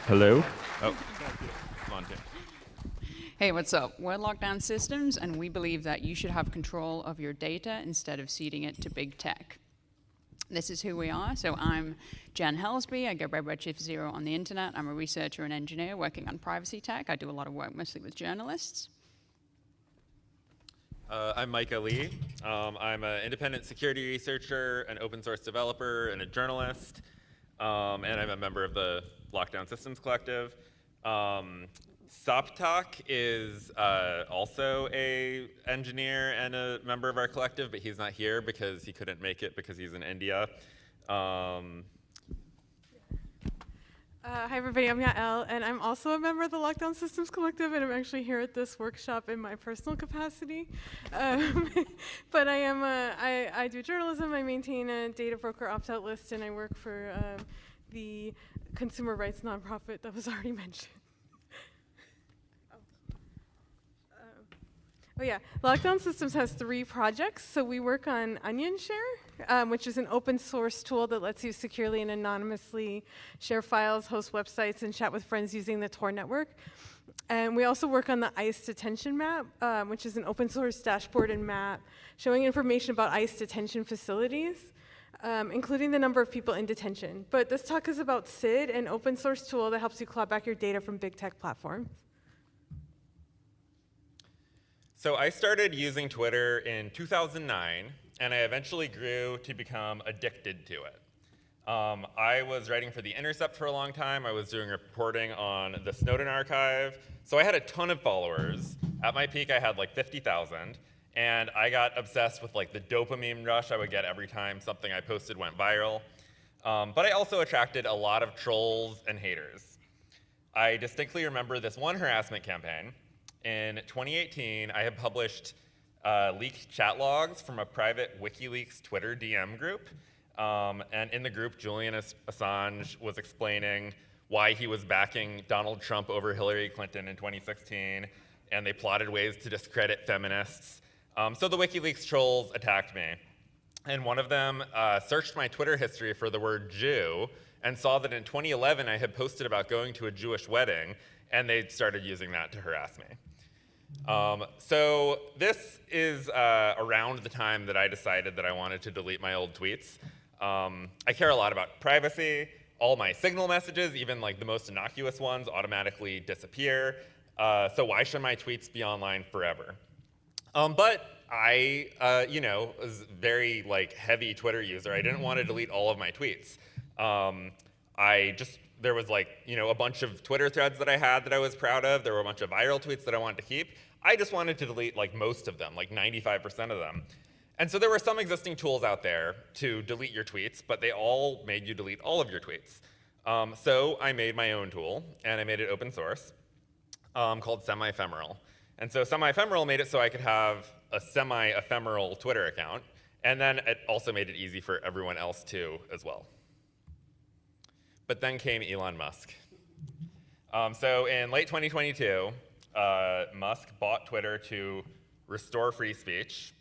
Hello? Oh, come on, Tim. Hey, what's up? We're Lockdown Systems, and we believe that you should have control of your data instead of ceding it to big tech. This is who we are. So I'm Jen Helsby. I go by redshiftzero on the internet. I'm a researcher and engineer working on privacy tech. I do a lot of work mostly with journalists. I'm Micah Lee. I'm an independent security researcher, an open source developer, and a journalist. And I'm a member of the Lockdown Systems Collective. Soptak is also a engineer and a member of our collective, but he's not here because he couldn't make it because he's in India. Hi everybody, I'm Yael, and I'm also a member of the Lockdown Systems Collective, and I'm actually here at this workshop in my personal capacity. But I do journalism, I maintain a data broker opt-out list, and I work for the consumer rights nonprofit that was already mentioned. Oh yeah, Lockdown Systems has 3 projects. So we work on Onion Share, which is an open source tool that lets you securely and anonymously share files, host websites, and chat with friends using the Tor network. And we also work on the ICE detention map, which is an open source dashboard and map showing information about ICE detention facilities, including the number of people in detention. But this talk is about SID, an open source tool that helps you claw back your data from big tech platforms. So I started using Twitter in 2009, and I eventually grew to become addicted to it. I was writing for The Intercept for a long time. I was doing reporting on the Snowden archive. So I had a ton of followers. At my peak, I had like 50,000. And I got obsessed with like the dopamine rush I would get every time something I posted went viral. But I also attracted a lot of trolls and haters. I distinctly remember this one harassment campaign. In 2018, I had published leaked chat logs from a private WikiLeaks Twitter DM group. And in the group, Julian Assange was explaining why he was backing Donald Trump over Hillary Clinton in 2016, and they plotted ways to discredit feminists. So the WikiLeaks trolls attacked me. And one of them searched my Twitter history for the word Jew and saw that in 2011 I had posted about going to a Jewish wedding, and they started using that to harass me. So this is around the time that I decided that I wanted to delete my old tweets. I care a lot about privacy. All my Signal messages, even like the most innocuous ones, automatically disappear. So why should my tweets be online forever? But I, was a very like heavy Twitter user. I didn't want to delete all of my tweets. There was like, a bunch of Twitter threads that I had that I was proud of. There were a bunch of viral tweets that I wanted to keep. I just wanted to delete like most of them, like 95% of them. And so there were some existing tools out there to delete your tweets, but they all made you delete all of your tweets. So I made my own tool, and I made it open source, called Semi-Ephemeral. And so Semi-Ephemeral made it so I could have a semi-ephemeral Twitter account, and then it also made it easy for everyone else too as well. But then came Elon Musk. So in late 2022, Musk bought Twitter to restore free speech.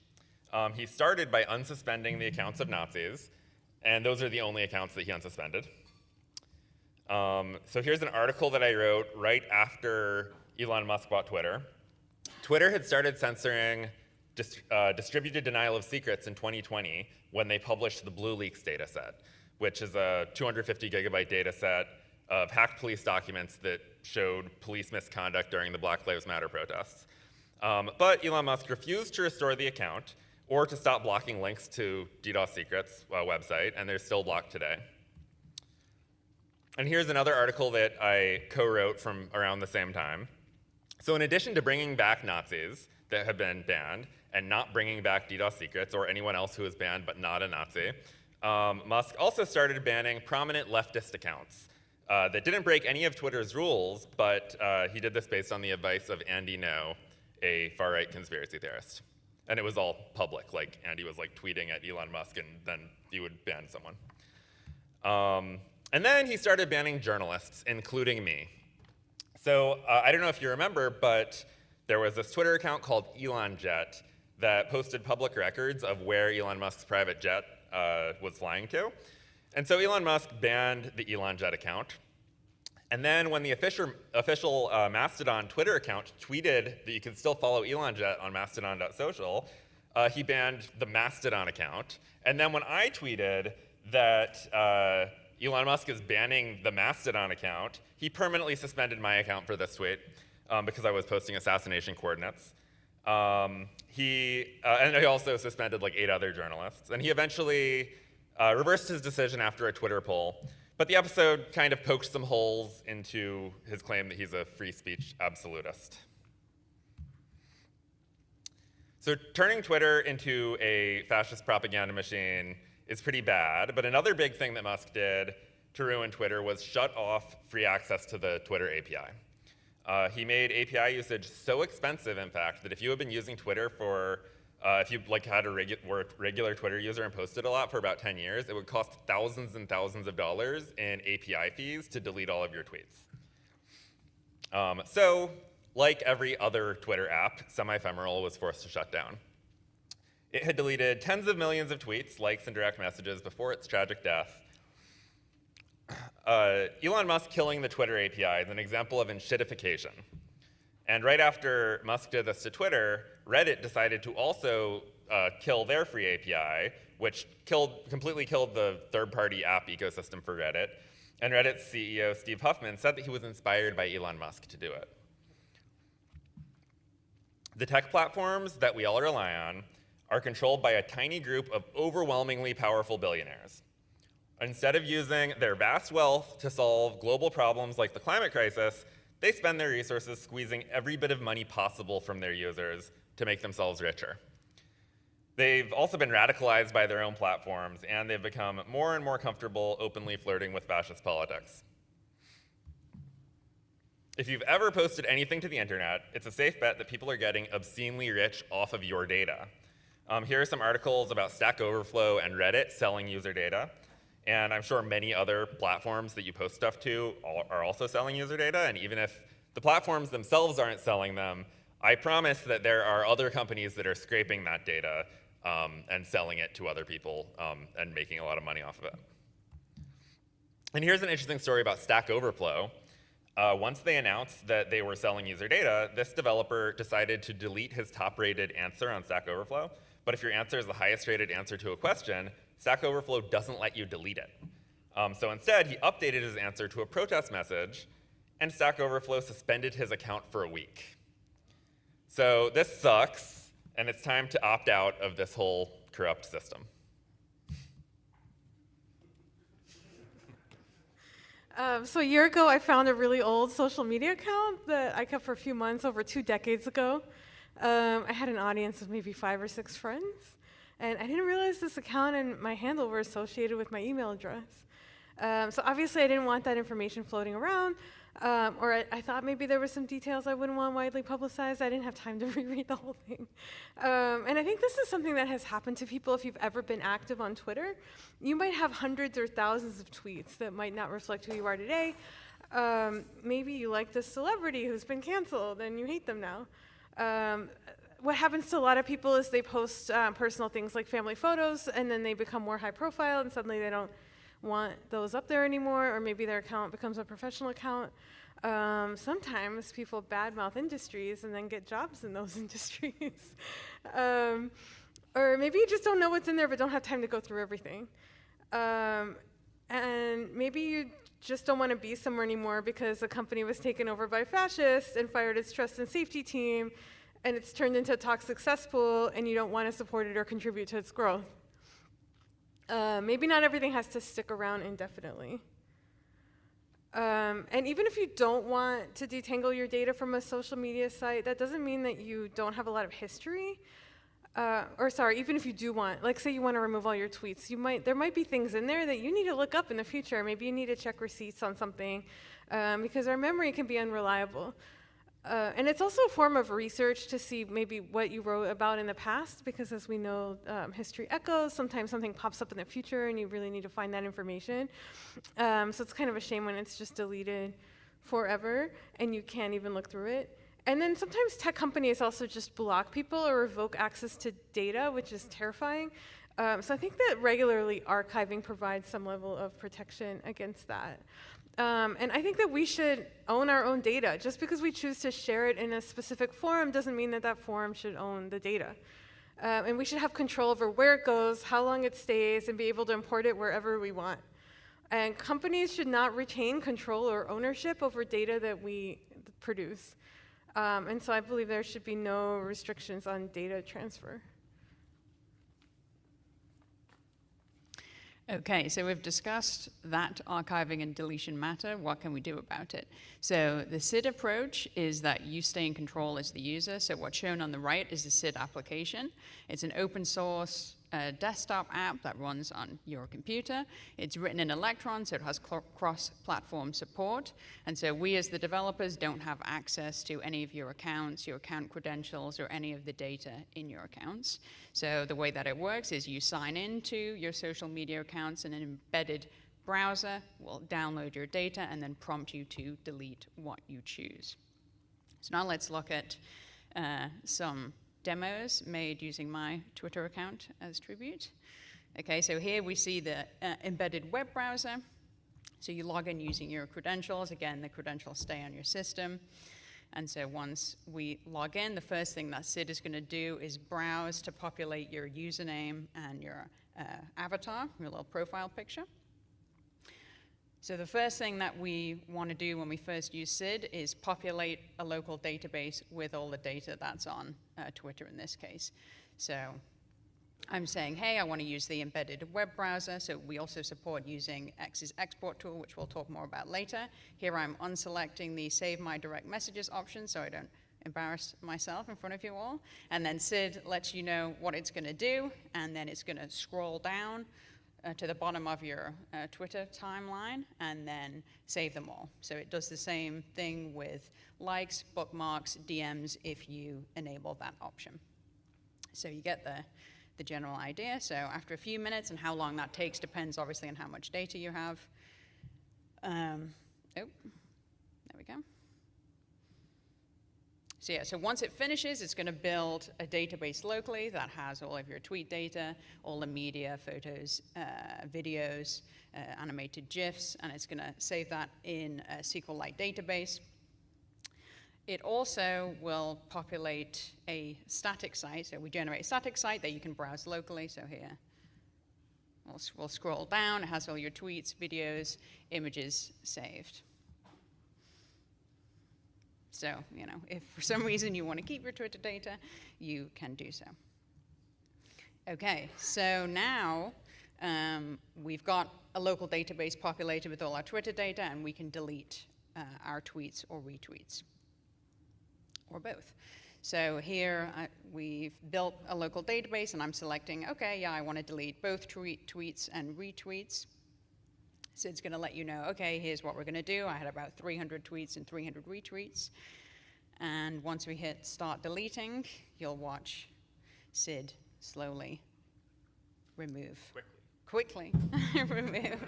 He started by unsuspending the accounts of Nazis, and those are the only accounts that he unsuspended. So here's an article that I wrote right after Elon Musk bought Twitter. Twitter had started censoring distributed denial of secrets in 2020 when they published the BlueLeaks dataset, which is a 250 gigabyte data set of hacked police documents that showed police misconduct during the Black Lives Matter protests. But Elon Musk refused to restore the account or to stop blocking links to DDoS Secrets website, and they're still blocked today. And here's another article that I co-wrote from around the same time. So in addition to bringing back Nazis that have been banned and not bringing back DDoS Secrets or anyone else who is banned but not a Nazi, Musk also started banning prominent leftist accounts that didn't break any of Twitter's rules, but he did this based on the advice of Andy Ngo, a far-right conspiracy theorist. And it was all public, like Andy was like tweeting at Elon Musk and then he would ban someone. And then he started banning journalists, including me. So I don't know if you remember, but there was this Twitter account called ElonJet that posted public records of where Elon Musk's private jet was flying to. And so Elon Musk banned the ElonJet account. And then when the official Mastodon Twitter account tweeted that you can still follow Elon Jet on mastodon.social, he banned the Mastodon account. And then when I tweeted that Elon Musk is banning the Mastodon account, he permanently suspended my account for this tweet because I was posting assassination coordinates. And he also suspended like 8 other journalists. And he eventually reversed his decision after a Twitter poll. But the episode kind of poked some holes into his claim that he's a free speech absolutist. So turning Twitter into a fascist propaganda machine is pretty bad, but another big thing that Musk did to ruin Twitter was shut off free access to the Twitter API. He made API usage so expensive, in fact, that if you had been using Twitter for if you had a regular Twitter user and posted a lot for about 10 years, it would cost thousands and thousands of dollars in API fees to delete all of your tweets. So, like every other Twitter app, Semi-Ephemeral was forced to shut down. It had deleted tens of millions of tweets, likes, and direct messages before its tragic death. Elon Musk killing the Twitter API is an example of enshittification. And right after Musk did this to Twitter, Reddit decided to also kill their free API, which completely killed the third-party app ecosystem for Reddit. And Reddit's CEO, Steve Huffman, said that he was inspired by Elon Musk to do it. The tech platforms that we all rely on are controlled by a tiny group of overwhelmingly powerful billionaires. Instead of using their vast wealth to solve global problems like the climate crisis, they spend their resources squeezing every bit of money possible from their users to make themselves richer. They've also been radicalized by their own platforms, and they've become more and more comfortable openly flirting with fascist politics. If you've ever posted anything to the internet, it's a safe bet that people are getting obscenely rich off of your data. Here are some articles about Stack Overflow and Reddit selling user data. And I'm sure many other platforms that you post stuff to are also selling user data. And even if the platforms themselves aren't selling them, I promise that there are other companies that are scraping that data and selling it to other people and making a lot of money off of it. And here's an interesting story about Stack Overflow. Once they announced that they were selling user data, this developer decided to delete his top-rated answer on Stack Overflow. But if your answer is the highest-rated answer to a question, Stack Overflow doesn't let you delete it. So instead, he updated his answer to a protest message, and Stack Overflow suspended his account for a week. So this sucks, and it's time to opt out of this whole corrupt system. So a year ago, I found a really old social media account that I kept for a few months over 2 decades ago. I had an audience of maybe 5 or 6 friends. And I didn't realize this account and my handle were associated with my email address. So obviously I didn't want that information floating around, or I thought maybe there were some details I wouldn't want widely publicized. I didn't have time to reread the whole thing. And I think this is something that has happened to people if you've ever been active on Twitter. You might have hundreds or thousands of tweets that might not reflect who you are today. Maybe you like this celebrity who's been canceled and you hate them now. What happens to a lot of people is they post personal things like family photos, and then they become more high profile, and suddenly they don't want those up there anymore, or maybe their account becomes a professional account. Sometimes people badmouth industries and then get jobs in those industries. Or maybe you just don't know what's in there but don't have time to go through everything. And maybe you just don't want to be somewhere anymore because the company was taken over by fascists and fired its trust and safety team, and it's turned into a toxic cesspool, and you don't want to support it or contribute to its growth. Maybe not everything has to stick around indefinitely. And even if you don't want to detangle your data from a social media site, that doesn't mean that you don't have a lot of history. Even if you do want, like say you want to remove all your tweets, there might be things in there that you need to look up in the future. Maybe you need to check receipts on something, because our memory can be unreliable. And it's also a form of research to see maybe what you wrote about in the past, because as we know, history echoes. Sometimes something pops up in the future and you really need to find that information. So it's kind of a shame when it's just deleted forever and you can't even look through it. And then sometimes tech companies also just block people or revoke access to data, which is terrifying. So I think that regularly archiving provides some level of protection against that. And I think that we should own our own data. Just because we choose to share it in a specific forum doesn't mean that that forum should own the data. And we should have control over where it goes, how long it stays, and be able to import it wherever we want. And companies should not retain control or ownership over data that we produce. And so I believe there should be no restrictions on data transfer. Okay, so we've discussed that archiving and deletion matter. What can we do about it? So the SID approach is that you stay in control as the user. So what's shown on the right is the SID application. It's an open source desktop app that runs on your computer. It's written in Electron, so it has cross-platform support. And so we as the developers don't have access to any of your accounts, your account credentials, or any of the data in your accounts. So the way that it works is you sign into your social media accounts, and an embedded browser will download your data and then prompt you to delete what you choose. So now let's look at some demos made using my Twitter account as tribute. Okay, so here we see the embedded web browser. So you log in using your credentials. Again, the credentials stay on your system. And so once we log in, the first thing that SID is going to do is browse to populate your username and your avatar, your little profile picture. So the first thing that we want to do when we first use SID is populate a local database with all the data that's on Twitter in this case. So I'm saying, hey, I want to use the embedded web browser. So we also support using X's export tool, which we'll talk more about later. Here I'm unselecting the Save My Direct Messages option so I don't embarrass myself in front of you all. And then SID lets you know what it's going to do, and then it's going to scroll down to the bottom of your Twitter timeline and then save them all. So it does the same thing with likes, bookmarks, DMs if you enable that option. So you get the general idea. So after a few minutes, and how long that takes depends obviously on how much data you have. There we go. So yeah, so once it finishes, it's going to build a database locally that has all of your tweet data, all the media, photos, videos, animated GIFs, and it's going to save that in a SQLite database. It also will populate a static site. So we generate a static site that you can browse locally. So here, we'll scroll down. It has all your tweets, videos, images saved. So, you know, if for some reason you want to keep your Twitter data, you can do so. Okay, so now we've got a local database populated with all our Twitter data, and we can delete our tweets or retweets, or both. So here we've built a local database, and I'm selecting, okay, yeah, I want to delete both tweets and retweets. So it's going to let you know, okay, here's what we're going to do. I had about 300 tweets and 300 retweets. And once we hit start deleting, you'll watch SID slowly remove. Quickly remove.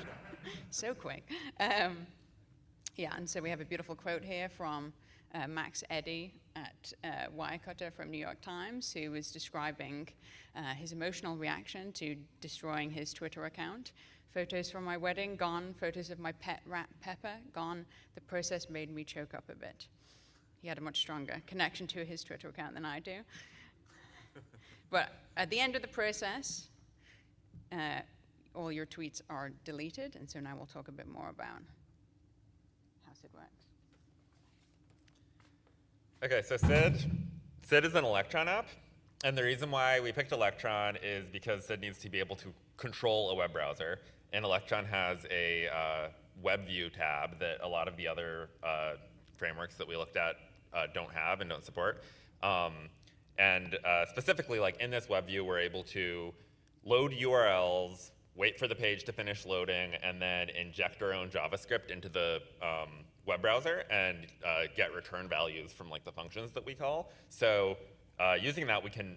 So quick. Yeah, and so we have a beautiful quote here from Max Eddy at Wirecutter from New York Times, who was describing his emotional reaction to destroying his Twitter account. Photos from my wedding, gone. Photos of my pet rat, Pepper, gone. The process made me choke up a bit. He had a much stronger connection to his Twitter account than I do. But at the end of the process, all your tweets are deleted, and so now we'll talk a bit more about how SID works. Okay, so SID is an Electron app, and the reason why we picked Electron is because SID needs to be able to control a web browser. And Electron has a web view tab that a lot of the other frameworks that we looked at don't have and don't support. And specifically, like in this web view, we're able to load URLs, wait for the page to finish loading, and then inject our own JavaScript into the web browser and get return values from like the functions that we call. So using that, we can,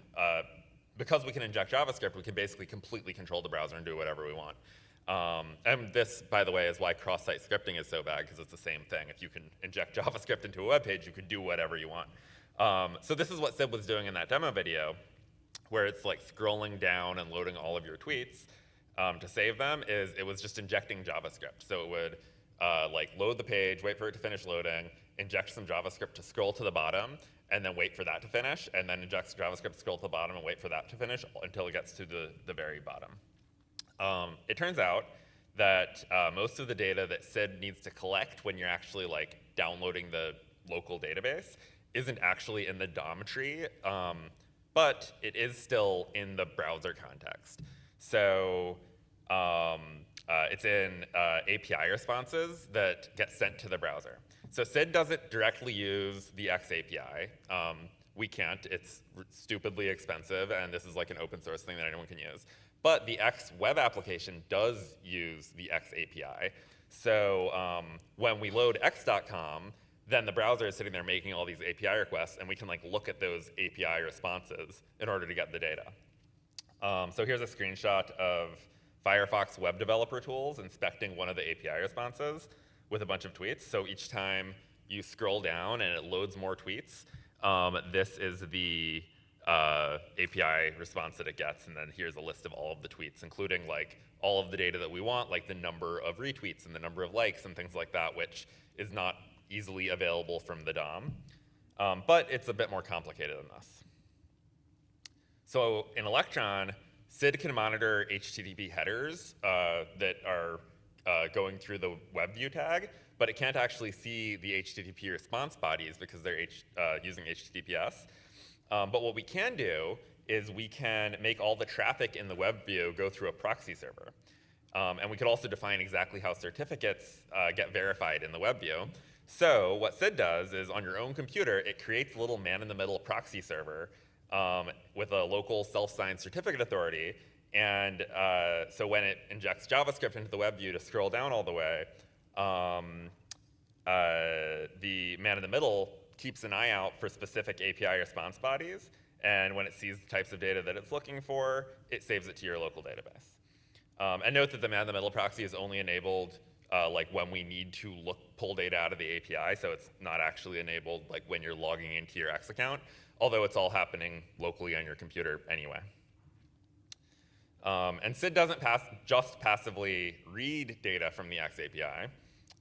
because we can inject JavaScript, we can basically completely control the browser and do whatever we want. And this, by the way, is why cross-site scripting is so bad, because it's the same thing. If you can inject JavaScript into a web page, you could do whatever you want. So this is what SID was doing in that demo video, where it's like scrolling down and loading all of your tweets to save them. It was just injecting JavaScript. So it would like load the page, wait for it to finish loading, inject some JavaScript to scroll to the bottom, and then wait for that to finish, and then inject JavaScript to scroll to the bottom and wait for that to finish until it gets to the very bottom. It turns out that most of the data that SID needs to collect when you're actually like downloading the local database isn't actually in the DOM tree, but it is still in the browser context. So it's in API responses that get sent to the browser. So SID doesn't directly use the X API. We can't, it's stupidly expensive, and this is like an open source thing that anyone can use. But the X web application does use the X API. So when we load x.com, then the browser is sitting there making all these API requests, and we can like look at those API responses in order to get the data. So here's a screenshot of Firefox web developer tools inspecting one of the API responses with a bunch of tweets. So each time you scroll down and it loads more tweets, this is the API response that it gets, and then here's a list of all of the tweets, including like all of the data that we want, like the number of retweets and the number of likes and things like that, which is not easily available from the DOM. But it's a bit more complicated than this. So in Electron, SID can monitor HTTP headers that are going through the web view tag, but it can't actually see the HTTP response bodies because they're using HTTPS. But what we can do is we can make all the traffic in the web view go through a proxy server. And we could also define exactly how certificates get verified in the web view. So what SID does is on your own computer, it creates a little man-in-the-middle proxy server with a local self-signed certificate authority. And so when it injects JavaScript into the web view to scroll down all the way, the man-in-the-middle keeps an eye out for specific API response bodies. And when it sees the types of data that it's looking for, it saves it to your local database. And note that the man-in-the-middle proxy is only enabled like when we need to pull data out of the API, so it's not actually enabled like when you're logging into your X account, although it's all happening locally on your computer anyway. And SID doesn't just passively read data from the X API.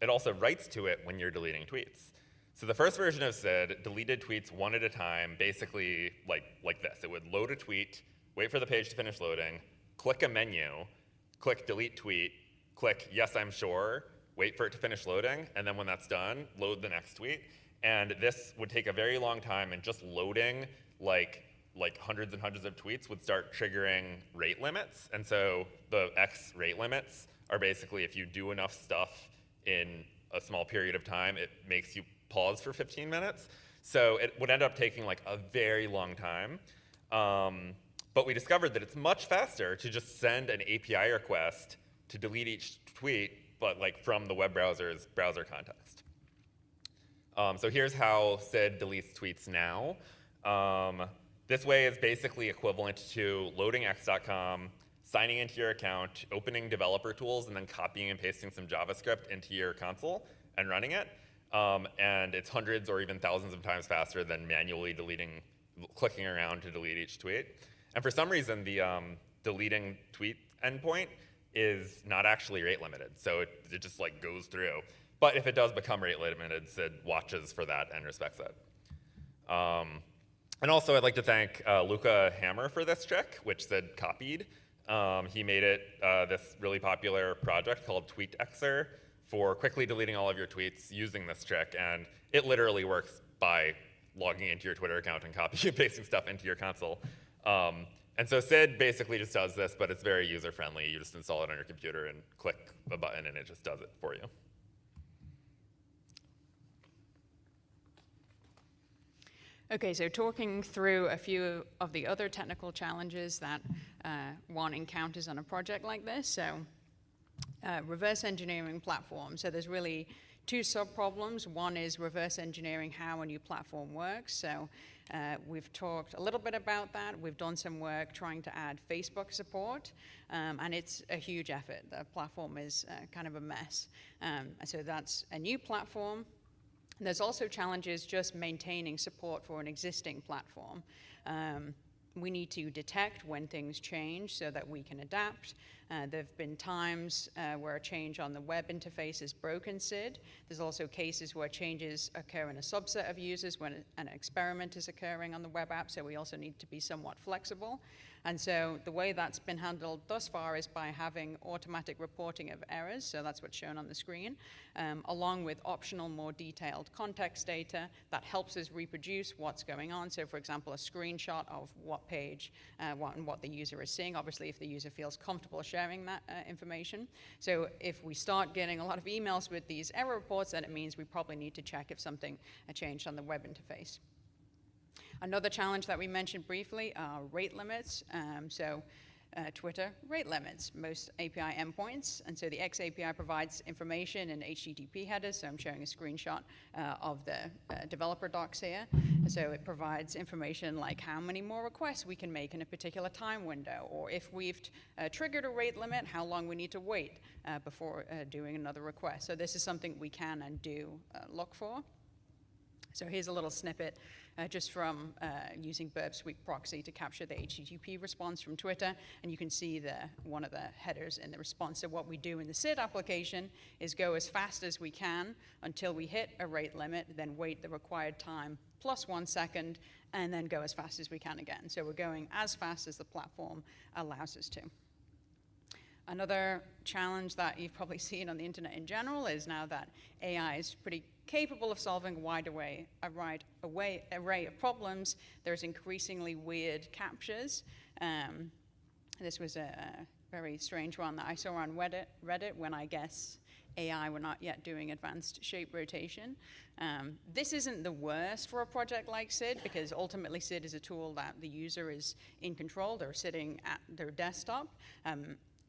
It also writes to it when you're deleting tweets. So the first version of SID deleted tweets one at a time, basically like this. It would load a tweet, wait for the page to finish loading, click a menu, click delete tweet, click yes, I'm sure, wait for it to finish loading, and then when that's done, load the next tweet. And this would take a very long time, and just loading like hundreds and hundreds of tweets would start triggering rate limits. And so the X rate limits are basically if you do enough stuff in a small period of time, it makes you pause for 15 minutes. So it would end up taking like a very long time. But we discovered that it's much faster to just send an API request to delete each tweet, but like from the web browser's browser context. So here's how SID deletes tweets now. This way is basically equivalent to loading x.com, signing into your account, opening developer tools, and then copying and pasting some JavaScript into your console and running it. And it's hundreds or even thousands of times faster than manually clicking around to delete each tweet. And for some reason, the deleting tweet endpoint is not actually rate limited. So it just like goes through. But if it does become rate limited, SID watches for that and respects it. And also I'd like to thank Luca Hammer for this trick, which SID copied. He made it this really popular project called TweetXer for quickly deleting all of your tweets using this trick. And it literally works by logging into your Twitter account and copying and pasting stuff into your console. And so SID basically just does this, but it's very user-friendly. You just install it on your computer and click a button, and it just does it for you. Okay, so talking through a few of the other technical challenges that one encounters on a project like this. So reverse engineering platform. So there's really two sub-problems. One is reverse engineering how a new platform works. So we've talked a little bit about that. We've done some work trying to add Facebook support, and it's a huge effort. The platform is kind of a mess. So that's a new platform. There's also challenges just maintaining support for an existing platform. We need to detect when things change so that we can adapt. There have been times where a change on the web interface has broken SID. There's also cases where changes occur in a subset of users when an experiment is occurring on the web app, so we also need to be somewhat flexible. And so the way that's been handled thus far is by having automatic reporting of errors, so that's what's shown on the screen, along with optional, more detailed context data that helps us reproduce what's going on. So for example, a screenshot of what page and what the user is seeing, obviously if the user feels comfortable sharing that information. So if we start getting a lot of emails with these error reports, then it means we probably need to check if something changed on the web interface. Another challenge that we mentioned briefly are rate limits. Twitter rate limits most API endpoints, and so the X API provides information in HTTP headers, so I'm showing a screenshot of the developer docs here. So it provides information like how many more requests we can make in a particular time window, or if we've triggered a rate limit, how long we need to wait before doing another request. So this is something we can and do look for. So here's a little snippet just from using Burp Suite Proxy to capture the HTTP response from Twitter. And you can see one of the headers in the response. So what we do in the SID application is go as fast as we can until we hit a rate limit, then wait the required time plus 1 second, and then go as fast as we can again. So we're going as fast as the platform allows us to. Another challenge that you've probably seen on the internet in general is now that AI is pretty capable of solving a wide array of problems. There's increasingly weird captures. This was a very strange one that I saw on Reddit when I guess AI were not yet doing advanced shape rotation. This isn't the worst for a project like SID, because ultimately SID is a tool that the user is in control. They're sitting at their desktop.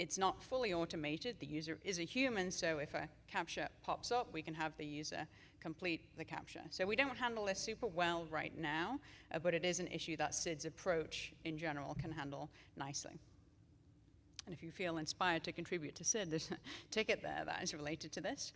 It's not fully automated. The user is a human, so if a captcha pops up, we can have the user complete the captcha. So we don't handle this super well right now, but it is an issue that SID's approach in general can handle nicely. And if you feel inspired to contribute to SID, there's a ticket there that is related to this.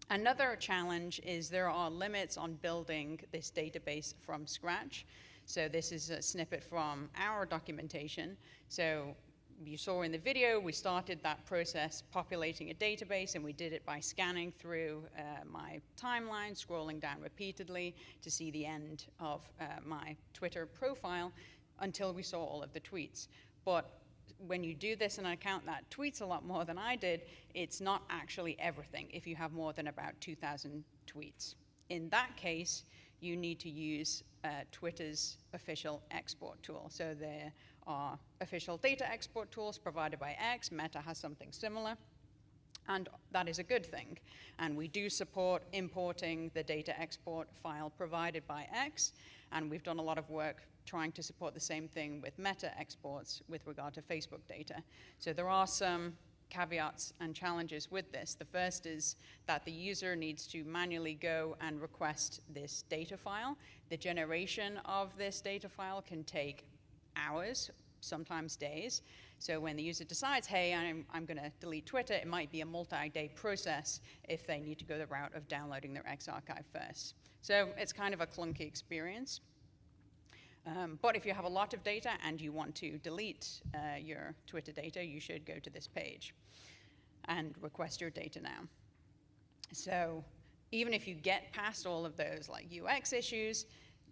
Another challenge is there are limits on building this database from scratch. So this is a snippet from our documentation. So you saw in the video, we started that process populating a database, and we did it by scanning through my timeline, scrolling down repeatedly to see the end of my Twitter profile until we saw all of the tweets. But when you do this in an account that tweets a lot more than I did, it's not actually everything if you have more than about 2,000 tweets. In that case, you need to use Twitter's official export tool. So there are official data export tools provided by X. Meta has something similar, and that is a good thing. And we do support importing the data export file provided by X, and we've done a lot of work trying to support the same thing with Meta exports with regard to Facebook data. So there are some caveats and challenges with this. The first is that the user needs to manually go and request this data file. The generation of this data file can take hours, sometimes days. So when the user decides, hey, I'm going to delete Twitter, it might be a multi-day process if they need to go the route of downloading their X archive first. So it's kind of a clunky experience. But if you have a lot of data and you want to delete your Twitter data, you should go to this page and request your data now. So even if you get past all of those like UX issues,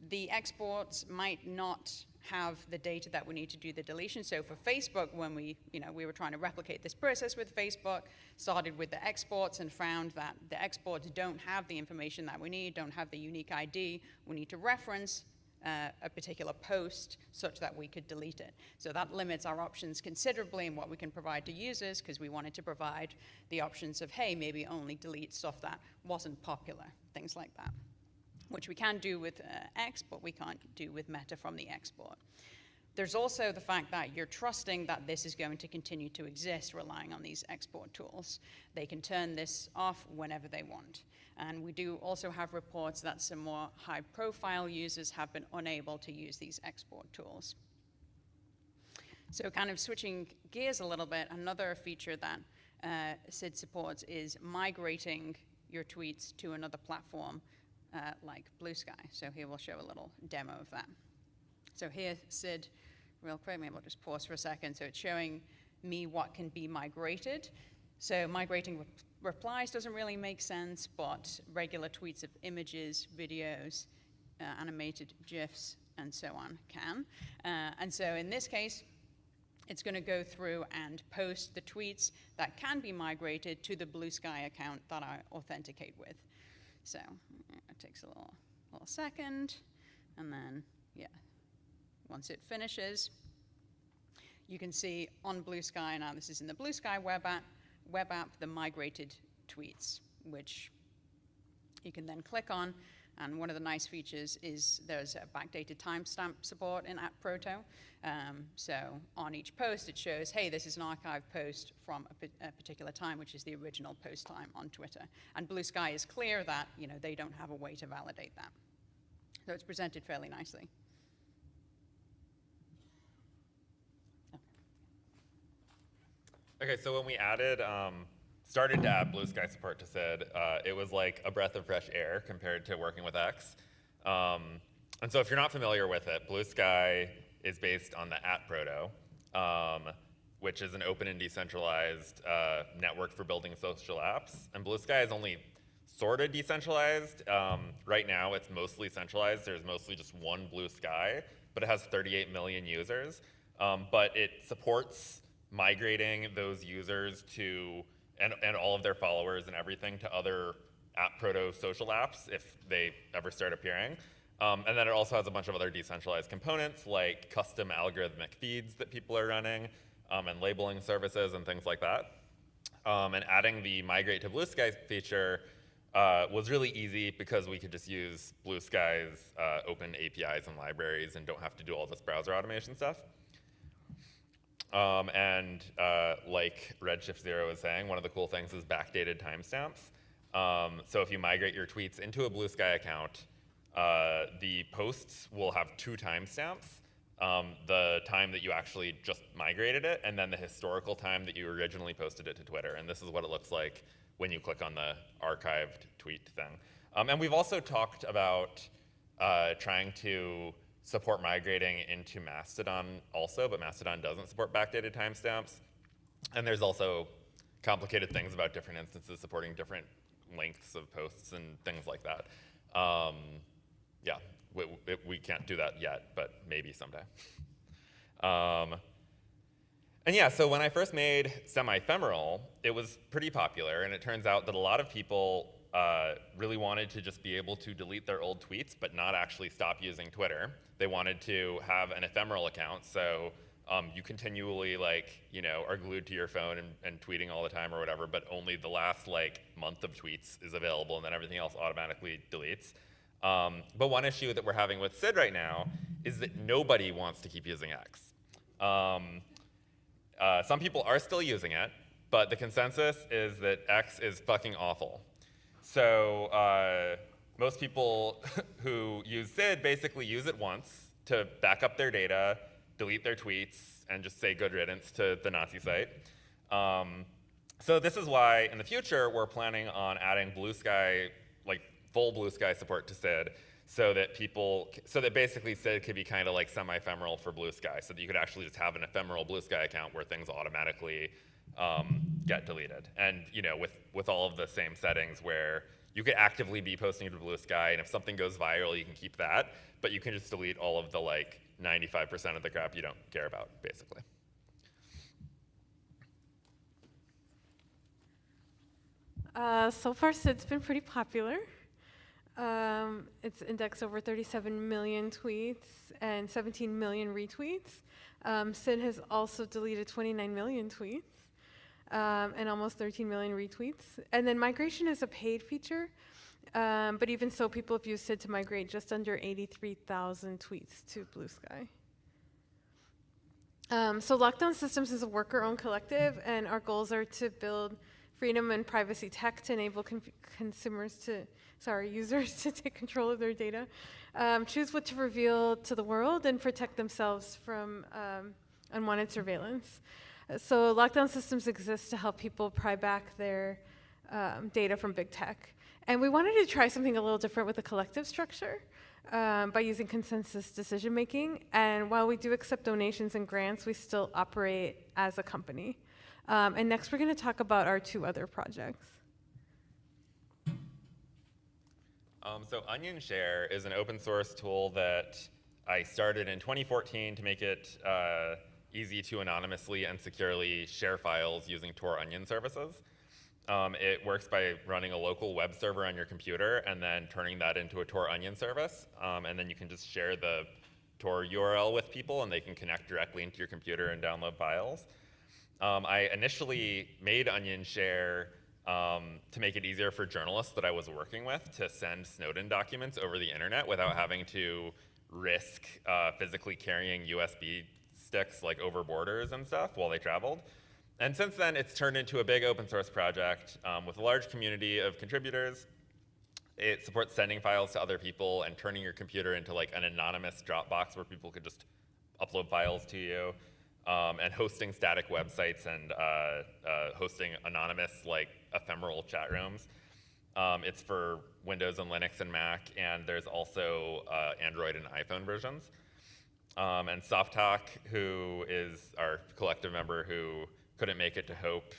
the exports might not have the data that we need to do the deletion. So for Facebook, when we were trying to replicate this process with Facebook, started with the exports and found that the exports don't have the information that we need, don't have the unique ID. We need to reference a particular post such that we could delete it. So that limits our options considerably in what we can provide to users, because we wanted to provide the options of, hey, maybe only delete stuff that wasn't popular, things like that, which we can do with X, but we can't do with Meta from the export. There's also the fact that you're trusting that this is going to continue to exist, relying on these export tools. They can turn this off whenever they want. And we do also have reports that some more high-profile users have been unable to use these export tools. So kind of switching gears a little bit, another feature that SID supports is migrating your tweets to another platform like Blue Sky. So here we'll show a little demo of that. So here, Sid, real quick, maybe I'll just pause for a second. So it's showing me what can be migrated. So migrating replies doesn't really make sense, but regular tweets of images, videos, animated GIFs, and so on can. And so in this case, it's going to go through and post the tweets that can be migrated to the Blue Sky account that I authenticate with. So it takes a little second, and then, yeah, once it finishes, you can see on Blue Sky, now this is in the Blue Sky web app, the migrated tweets, which you can then click on. And one of the nice features is there's a backdated timestamp support in @proto. So on each post, it shows, hey, this is an archive post from a particular time, which is the original post time on Twitter. And Blue Sky is clear that they don't have a way to validate that. So it's presented fairly nicely. Okay, so when we started to add Blue Sky support to SID, it was like a breath of fresh air compared to working with X. And so if you're not familiar with it, Blue Sky is based on the @proto, which is an open and decentralized network for building social apps. And Blue Sky is only sort of decentralized. Right now, it's mostly centralized. There's mostly just one Blue Sky, but it has 38 million users. But it supports migrating those users to and all of their followers and everything to other @proto social apps if they ever start appearing. And then it also has a bunch of other decentralized components like custom algorithmic feeds that people are running and labeling services and things like that. And adding the migrate to Blue Sky feature was really easy because we could just use Blue Sky's open APIs and libraries and don't have to do all this browser automation stuff. Like redshiftzero was saying, one of the cool things is backdated timestamps. So if you migrate your tweets into a Blue Sky account, the posts will have 2 timestamps, the time that you actually just migrated it, and then the historical time that you originally posted it to Twitter. And this is what it looks like when you click on the archived tweet thing. And we've also talked about trying to support migrating into Mastodon also, but Mastodon doesn't support backdated timestamps. And there's also complicated things about different instances supporting different lengths of posts and things like that. Yeah, we can't do that yet, but maybe someday. And yeah, so when I first made semi-ephemeral, it was pretty popular, and it turns out that a lot of people really wanted to just be able to delete their old tweets, but not actually stop using Twitter. They wanted to have an ephemeral account, so you continually are glued to your phone and tweeting all the time or whatever, but only the last month of tweets is available, and then everything else automatically deletes. But one issue that we're having with SID right now is that nobody wants to keep using X. Some people are still using it, but the consensus is that X is fucking awful. So most people who use SID basically use it once to back up their data, delete their tweets, and just say good riddance to the Nazi site. So this is why in the future we're planning on adding Blue Sky, full Blue Sky support to SID, so that basically SID could be kind of like semi-ephemeral for Blue Sky, so that you could actually just have an ephemeral Blue Sky account where things automatically get deleted. And with all of the same settings where you could actively be posting to Blue Sky, and if something goes viral, you can keep that, but you can just delete all of the 95% of the crap you don't care about, basically. So far, SID's been pretty popular. It's indexed over 37 million tweets and 17 million retweets. SID has also deleted 29 million tweets and almost 13 million retweets. And then migration is a paid feature, but even so, people have used SID to migrate just under 83,000 tweets to Blue Sky. So Lockdown Systems is a worker-owned collective, and our goals are to build freedom and privacy tech to enable users to take control of their data, choose what to reveal to the world, and protect themselves from unwanted surveillance. So Lockdown Systems exists to help people pry back their data from big tech. And we wanted to try something a little different with the collective structure. by using consensus decision making. And while we do accept donations and grants, we still operate as a company. And next, we're going to talk about our 2 other projects. So Onion Share is an open source tool that I started in 2014 to make it easy to anonymously and securely share files using Tor Onion services. It works by running a local web server on your computer and then turning that into a Tor Onion service. And then you can just share the Tor URL with people and they can connect directly into your computer and download files. I initially made Onion Share to make it easier for journalists that I was working with to send Snowden documents over the internet without having to risk physically carrying USB sticks like over borders and stuff while they traveled. And since then, it's turned into a big open source project with a large community of contributors. It supports sending files to other people and turning your computer into like an anonymous Dropbox where people could just upload files to you, and hosting static websites and hosting anonymous like ephemeral chat rooms. It's for Windows and Linux and Mac, and there's also Android and iPhone versions. And SoftTalk, who is our collective member who couldn't make it to Hope,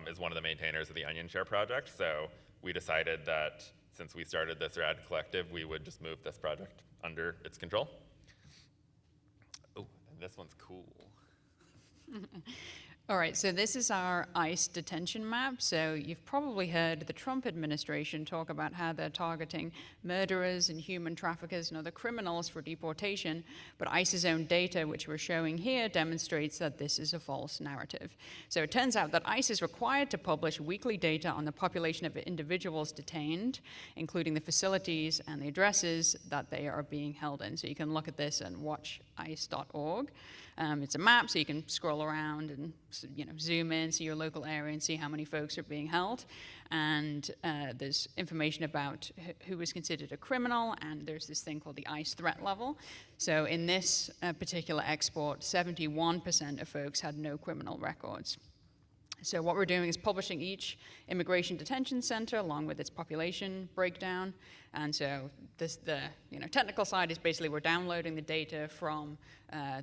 is one of the maintainers of the Onion Share project. So we decided that since we started this rad collective, we would just move this project under its control. Oh, and this one's cool. All right, so this is our ICE detention map. So you've probably heard the Trump administration talk about how they're targeting murderers and human traffickers and other criminals for deportation, but ICE's own data, which we're showing here, demonstrates that this is a false narrative. So it turns out that ICE is required to publish weekly data on the population of individuals detained, including the facilities and the addresses that they are being held in. So you can look at this and watch ice.org. It's a map, so you can scroll around and zoom in, see your local area, and see how many folks are being held. And there's information about who is considered a criminal, and there's this thing called the ICE threat level. So in this particular export, 71% of folks had no criminal records. So what we're doing is publishing each immigration detention center along with its population breakdown. And so the technical side is basically we're downloading the data from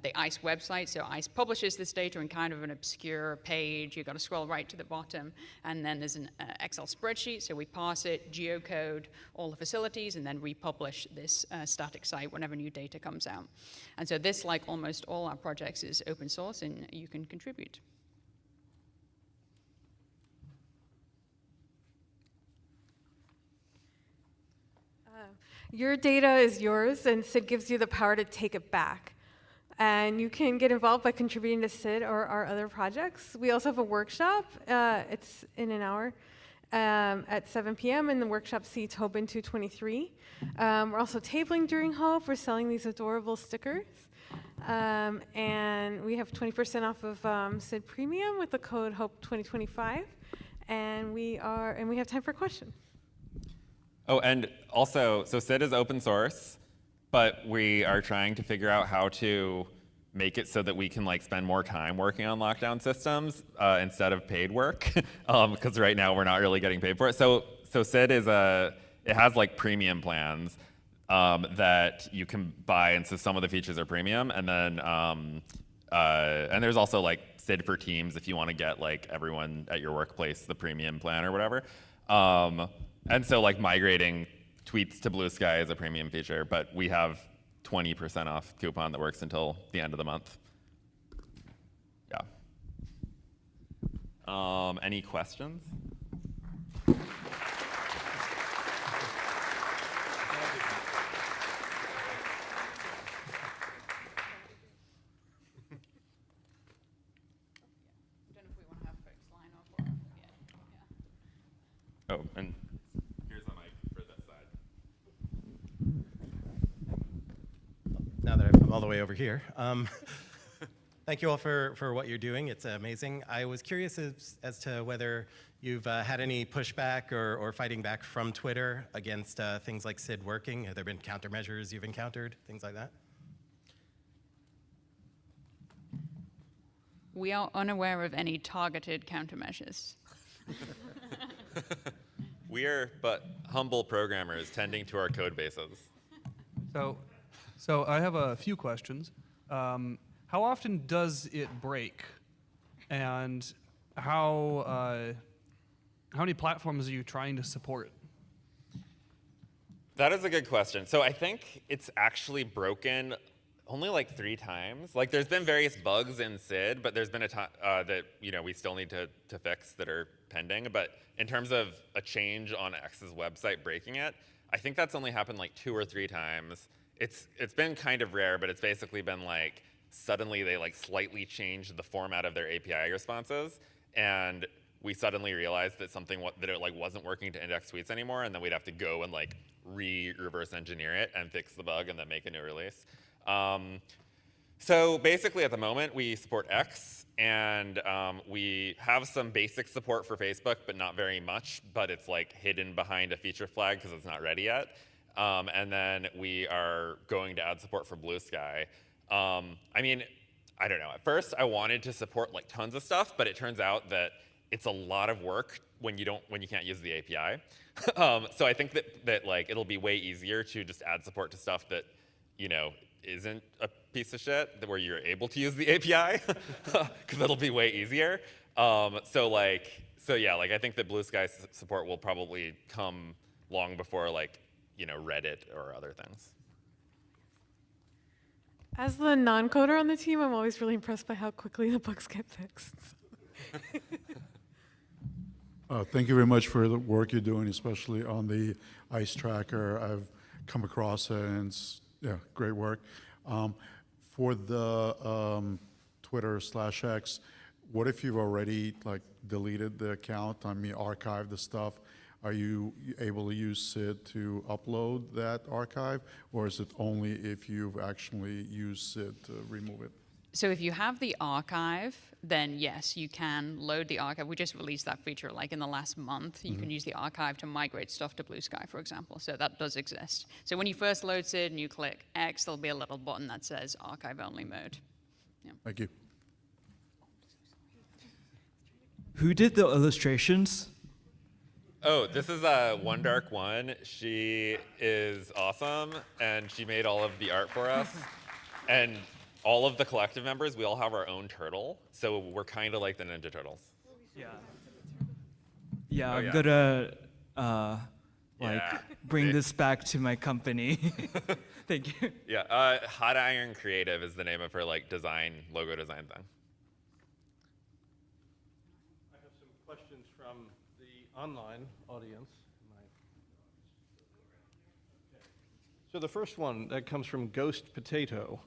the ICE website. So ICE publishes this data in kind of an obscure page. You've got to scroll right to the bottom. And then there's an Excel spreadsheet. So we parse it, geocode all the facilities, and then republish this static site whenever new data comes out. And so this, like almost all our projects, is open source, and you can contribute. Your data is yours, and SID gives you the power to take it back. And you can get involved by contributing to SID or our other projects. We also have a workshop. It's in an hour at 7 p.m. in the workshop seats Hope in 223. We're also tabling during Hope. We're selling these adorable stickers. And we have 20% off of SID Premium with the code HOPE2025. And we have time for questions. Oh, and also, so SID is open source, but we are trying to figure out how to make it so that we can spend more time working on lockdown systems instead of paid work, because right now we're not really getting paid for it. So SID is it has premium plans that you can buy, and so some of the features are premium, and then and there's also SID for Teams if you want to get everyone at your workplace the premium plan or whatever. And so migrating tweets to Blue Sky is a premium feature, but we have 20% off coupon that works until the end of the month. Yeah. Any questions? Oh, and here's a mic for this side. Now that I'm all the way over here. Thank you all for what you're doing. It's amazing. I was curious as to whether you've had any pushback or fighting back from Twitter against things like SID working. Have there been countermeasures you've encountered, things like that? We are unaware of any targeted countermeasures. We are but humble programmers tending to our code bases. So I have a few questions. How often does it break, and how many platforms are you trying to support? That is a good question. So I think it's actually broken only like 3 times. Like there's been various bugs in SID, but there's been a time that we still need to fix that are pending. But in terms of a change on X's website breaking it, I think that's only happened like 2 or 3 times. It's been kind of rare, but it's basically been like suddenly they like slightly changed the format of their API responses, and we suddenly realized that that it like wasn't working to index tweets anymore, and then we'd have to go and like reverse engineer it and fix the bug and then make a new release. So basically at the moment we support X, and we have some basic support for Facebook, but not very much, but it's like hidden behind a feature flag because it's not ready yet. And then we are going to add support for Blue Sky. I mean, I don't know. At first I wanted to support like tons of stuff, but it turns out that it's a lot of work when you can't use the API. So I think that like it'll be way easier to just add support to stuff that isn't a piece of shit, where you're able to use the API, because it'll be way easier. So yeah, like I think that Blue Sky support will probably come long before like Reddit or other things. As the non-coder on the team, I'm always really impressed by how quickly the bugs get fixed. Thank you very much for the work you're doing, especially on the ice tracker. I've come across it, and it's great work. For the Twitter/X, what if you've already like deleted the account? I mean, archived the stuff. Are you able to use SID to upload that archive, or is it only if you've actually used SID to remove it? So if you have the archive, then yes, you can load the archive. We just released that feature like in the last month. You can use the archive to migrate stuff to Blue Sky, for example. So that does exist. So when you first load SID and you click X, there'll be a little button that says archive only mode. Yeah. Thank you. Who did the illustrations? Oh, this is One Dark One. She is awesome, and she made all of the art for us. And all of the collective members, we all have our own turtle, so we're kind of like the Ninja Turtles. Yeah. Yeah, Oh, I'm yeah. gonna Yeah. bring this back to my company. Thank you. Yeah, Hot Iron Creative is the name of her like logo design thing. I have some questions from the online audience. So the first one that comes from Ghost Potato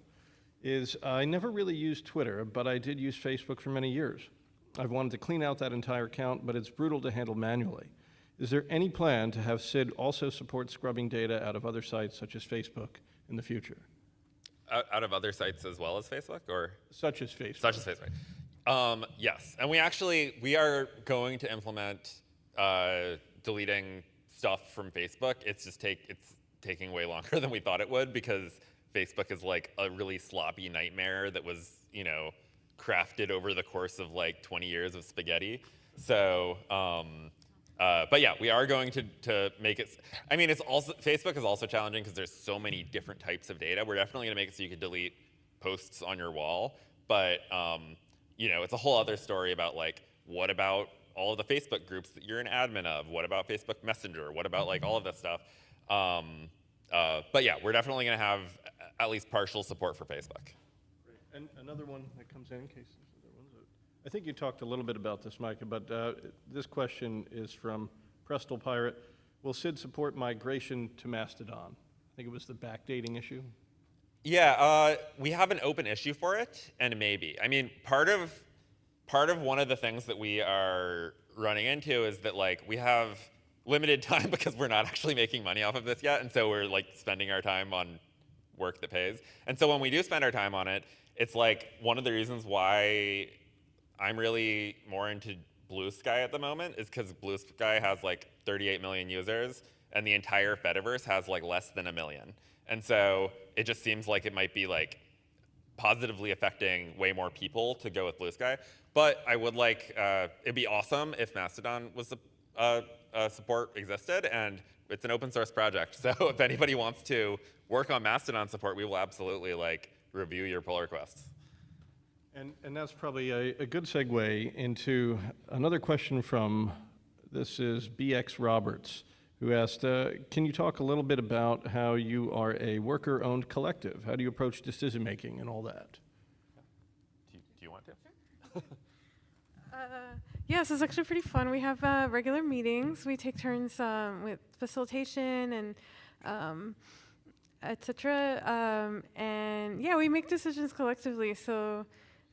is, I never really used Twitter, but I did use Facebook for many years. I've wanted to clean out that entire account, but it's brutal to handle manually. Is there any plan to have SID also support scrubbing data out of other sites such as Facebook in the future? Out of other sites as well as Facebook, or? Such as Facebook. Such as Facebook. Yes, and we are going to implement deleting stuff from Facebook. It's taking way longer than we thought it would, because Facebook is like a really sloppy nightmare that was, crafted over the course of like 20 years of spaghetti. So, but yeah, we are going to make it. I mean, Facebook is also challenging because there's so many different types of data. We're definitely going to make it so you could delete posts on your wall, but it's a whole other story about like, what about all of the Facebook groups that you're an admin of? What about Facebook Messenger? What about like all of this stuff? But yeah, we're definitely going to have at least partial support for Facebook. Great. And another one that comes in case there's other ones. I think you talked a little bit about this, Micah, but this question is from Prestel Pirate. Will SID support migration to Mastodon? I think it was the backdating issue. Yeah, we have an open issue for it, and maybe. I mean, part of one of the things that we are running into is that like we have limited time because we're not actually making money off of this yet, and so we're like spending our time on work that pays. And so when we do spend our time on it, it's like one of the reasons why I'm really more into Blue Sky at the moment is because Blue Sky has like 38 million users, and the entire Fediverse has like less than 1 million. And so it just seems like it might be like positively affecting way more people to go with Blue Sky. But I would like, it'd be awesome if Mastodon was support existed, and it's an open source project. So if anybody wants to work on Mastodon support, we will absolutely review your pull requests. And that's probably a good segue into another question from, this is BX Roberts, who asked, can you talk a little bit about how you are a worker-owned collective? How do you approach decision-making and all that? Do you want to? Yes, it's actually pretty fun. We have regular meetings. We take turns with facilitation and etc. And yeah, we make decisions collectively. So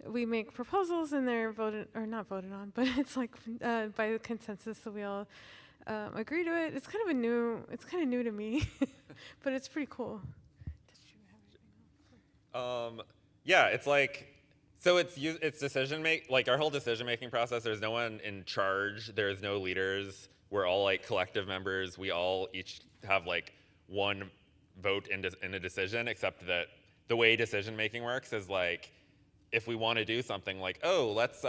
we make proposals and they're voted, or not voted on, but it's like by the consensus. So we all agree to it. It's kind of new to me, but it's pretty cool. Yeah, it's so it's our whole decision making process. There's no one in charge. There's no leaders. We're all collective members. We all each have one vote in a decision, except that the way decision making works is if we want to do something let's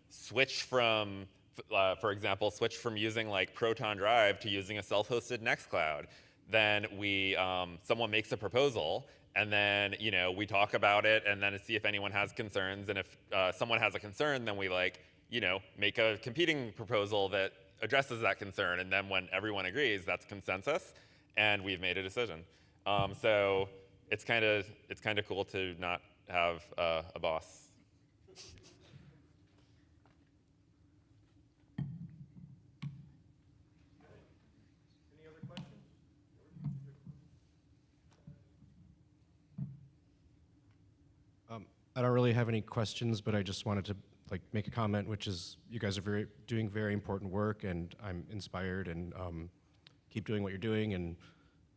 switch from for example, switch from using Proton Drive to using a self-hosted Nextcloud, then we someone makes a proposal, and then we talk about it, and then see if anyone has concerns, and if someone has a concern, then we make a competing proposal that addresses that concern, and then when everyone agrees, that's consensus, and we've made a decision. So it's kind of cool to not have a boss. I don't really have any questions, but I just wanted to make a comment, which is you guys are doing very important work, and I'm inspired, and keep doing what you're doing, and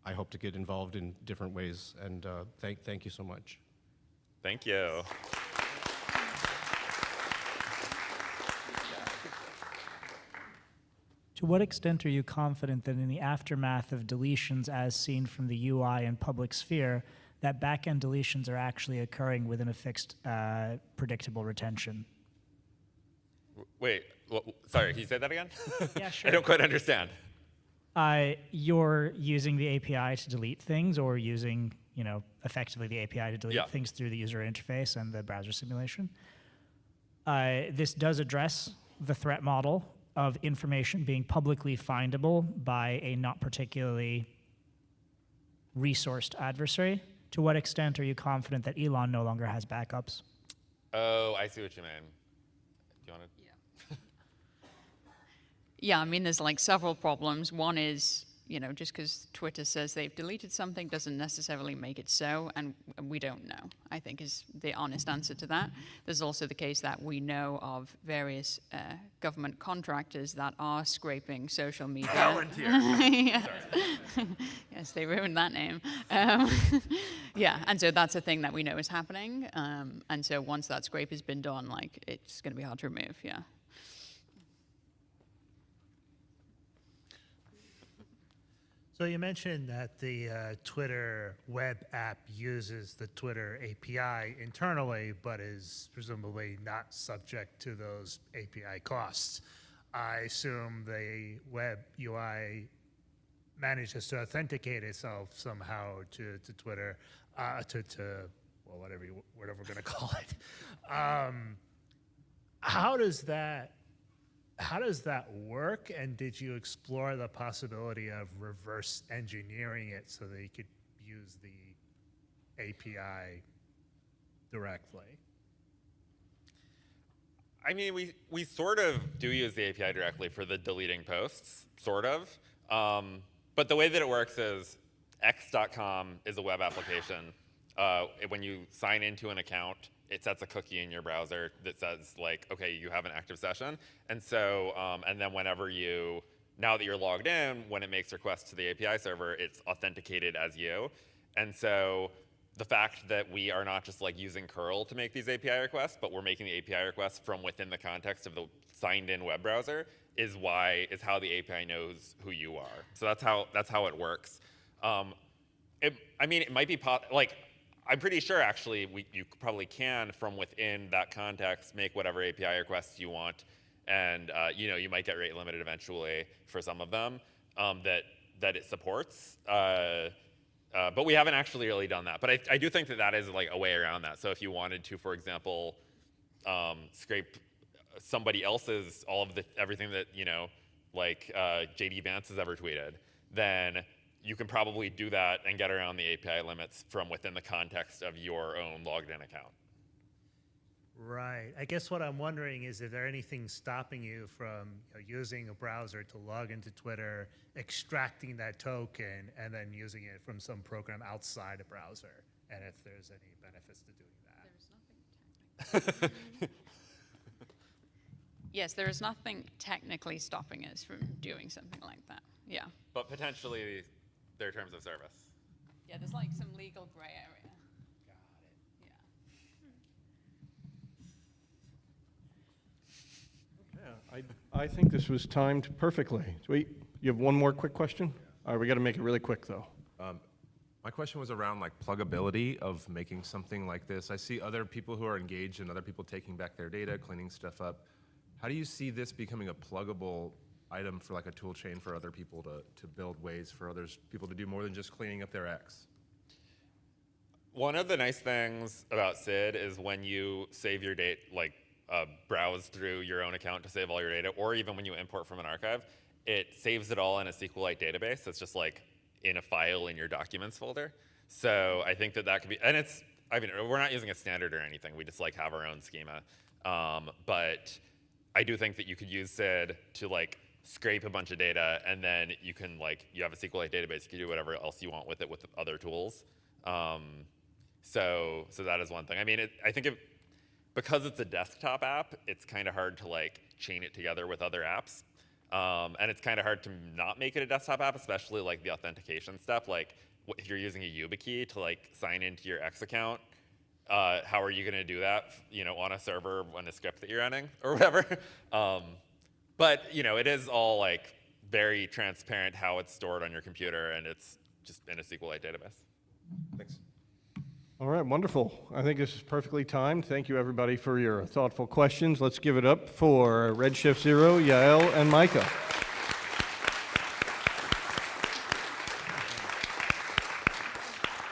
I hope to get involved in different ways. And thank you so much. Thank you. To what extent are you confident that in the aftermath of deletions as seen from the UI and public sphere, that back-end deletions are actually occurring within a fixed, predictable retention? Wait, sorry, can you say that again? Yeah, sure. I don't quite understand. You're using the API to delete things, or using, effectively the API to delete things through the user interface and the browser simulation. This does address the threat model of information being publicly findable by a not particularly resourced adversary. To what extent are you confident that Elon no longer has backups? Oh, I see what you mean. Do you want to? Yeah. Yeah, I mean, there's several problems. One is, just because Twitter says they've deleted something doesn't necessarily make it so, and we don't know, I think, is the honest answer to that. There's also the case that we know of various government contractors that are scraping social media. Palantir. Yes, they ruined that name. Yeah, and so that's a thing that we know is happening. And so once that scrape has been done, it's going to be hard to remove, yeah. So you mentioned that the Twitter web app uses the Twitter API internally, but is presumably not subject to those API costs. I assume the web UI manages to authenticate itself somehow to Twitter, well, whatever we're going to call it. How does that work, and did you explore the possibility of reverse engineering it so that you could use the API directly? I mean, we sort of do use the API directly for the deleting posts, sort of. But the way that it works is x.com is a web application. When you sign into an account, it sets a cookie in your browser that says okay, you have an active session. And so, and then now that you're logged in, when it makes requests to the API server, it's authenticated as you. And so the fact that we are not just using curl to make these API requests, but we're making the API requests from within the context of the signed in web browser is how the API knows who you are. So that's how it works. It might be I'm pretty sure actually you probably can, from within that context, make whatever API requests you want, and you might get rate limited eventually for some of them that it supports. But we haven't actually really done that. But I do think that is like a way around that. So if you wanted to, for example, scrape somebody else's everything that JD Vance has ever tweeted, then you can probably do that and get around the API limits from within the context of your own logged in account. Right. I guess what I'm wondering is if there anything stopping you from using a browser to log into Twitter, extracting that token, and then using it from some program outside a browser, and if there's any benefits to doing that. There's nothing technically. Yes, there is nothing technically stopping us from doing something like that. Yeah. But potentially, there are terms of service. Yeah, there's like some legal gray area. I think this was timed perfectly. Sweet. You have one more quick question? All right, we got to make it really quick, though. My question was around like pluggability of making something like this. I see other people who are engaged and other people taking back their data, cleaning stuff up. How do you see this becoming a pluggable item for like a tool chain for other people to build ways for people to do more than just cleaning up their X? One of the nice things about SID is when you save your data, browse through your own account to save all your data, or even when you import from an archive, it saves it all in a SQLite database that's just like in a file in your documents folder. So I think that could be, and we're not using a standard or anything, we just have our own schema. But I do think that you could use SID to scrape a bunch of data, and then you can you have a SQLite database, you can do whatever else you want with it with other tools. So that is one thing. I mean, I think because it's a desktop app, it's kind of hard to chain it together with other apps. And it's kind of hard to not make it a desktop app, especially the authentication stuff. If you're using a YubiKey to sign into your X account, how are you going to do that, on a server on a script that you're running or whatever? But it is all very transparent how it's stored on your computer, and it's just in a SQLite database. Thanks. All right, wonderful. I think this is perfectly timed. Thank you, everybody, for your thoughtful questions. Let's give it up for redshiftzero, Yael, and Micah.